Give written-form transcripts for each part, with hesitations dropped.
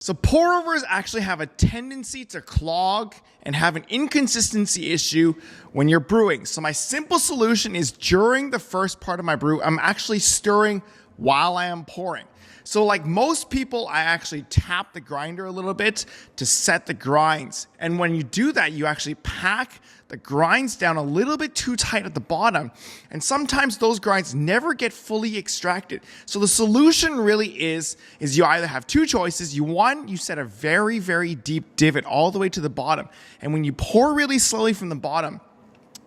So pour overs actually have a tendency to clog and have an inconsistency issue when you're brewing. So my simple solution is during the first part of my brew, I'm actually stirring while I am pouring. So like most people, I actually tap the grinder a little bit to set the grinds. And when you do that, you actually pack the grinds down a little bit too tight at the bottom. And sometimes those grinds never get fully extracted. So the solution really is you either have two choices. You set a very, very deep divot all the way to the bottom. And when you pour really slowly from the bottom,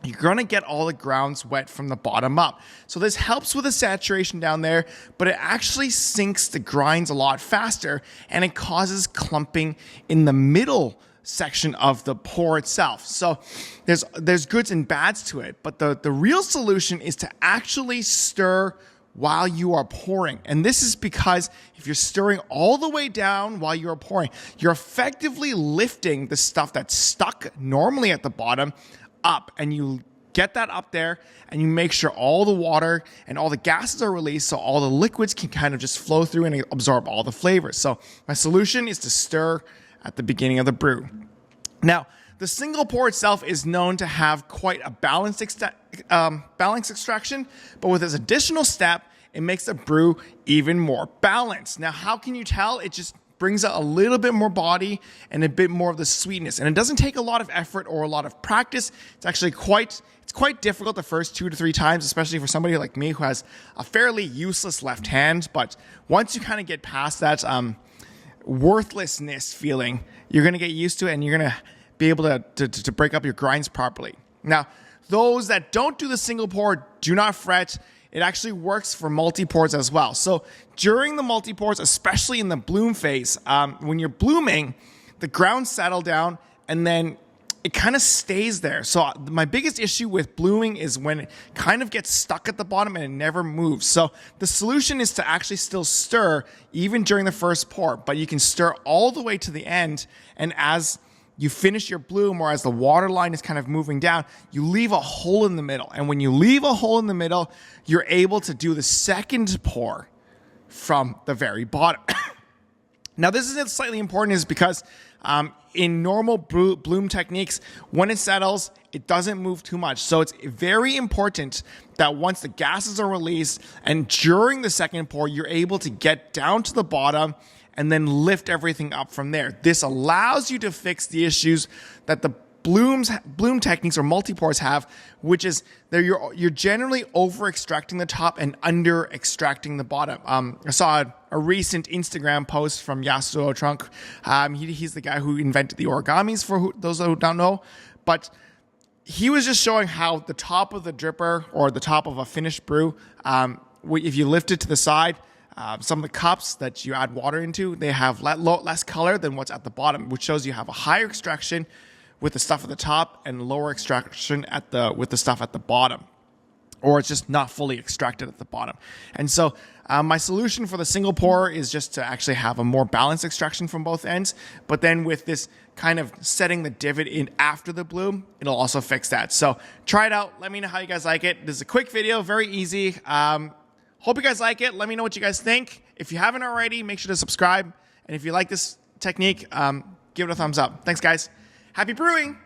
you're going to get all the grounds wet from the bottom up. So this helps with the saturation down there, but it actually sinks the grinds a lot faster and it causes clumping in the middle section of the pour itself. So there's goods and bads to it, but the real solution is to actually stir while you are pouring. And this is because if you're stirring all the way down while you're pouring, you're effectively lifting the stuff that's stuck normally at the bottom up, and you get that up there and you make sure all the water and all the gases are released so all the liquids can kind of just flow through and absorb all the flavors. So my solution is to stir at the beginning of the brew. Now, the single pour itself is known to have quite a balanced extraction, but with this additional step, it makes the brew even more balanced. Now, how can you tell? It just brings out a little bit more body and a bit more of the sweetness. And it doesn't take a lot of effort or a lot of practice. It's actually quite difficult the first 2 to 3 times, especially for somebody like me who has a fairly useless left hand. But once you kind of get past that worthlessness feeling, you're going to get used to it and you're going to be able to break up your grinds properly. Now, those that don't do the single pour, do not fret. It actually works for multi-pours as well. So during the multi-pours, especially in the bloom phase, when you're blooming, the grounds settle down and then it kind of stays there. So my biggest issue with blooming is when it kind of gets stuck at the bottom and it never moves. So the solution is to actually still stir even during the first pour, but you can stir all the way to the end. And as you finish your bloom, or as the water line is kind of moving down, you leave a hole in the middle. And when you leave a hole in the middle, you're able to do the second pour from the very bottom. Now, this is slightly important is because in normal bloom techniques, when it settles, it doesn't move too much. So it's very important that once the gases are released and during the second pour, you're able to get down to the bottom and then lift everything up from there. This allows you to fix the issues that the bloom techniques or multi-pours have, which is you're generally over-extracting the top and under-extracting the bottom. I saw a recent Instagram post from Yasuo Trunk. He's the guy who invented the origamis, for those who don't know. But he was just showing how the top of the dripper or the top of a finished brew, if you lift it to the side, some of the cups that you add water into, they have less color than what's at the bottom, which shows you have a higher extraction with the stuff at the top and lower extraction with the stuff at the bottom, or it's just not fully extracted at the bottom. And so my solution for the single pour is just to actually have a more balanced extraction from both ends. But then with this kind of setting the divot in after the bloom, it'll also fix that. So try it out. Let me know how you guys like it. This is a quick video, very easy. Hope you guys like it. Let me know what you guys think. If you haven't already, make sure to subscribe. And if you like this technique, give it a thumbs up. Thanks, guys. Happy brewing.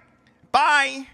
Bye.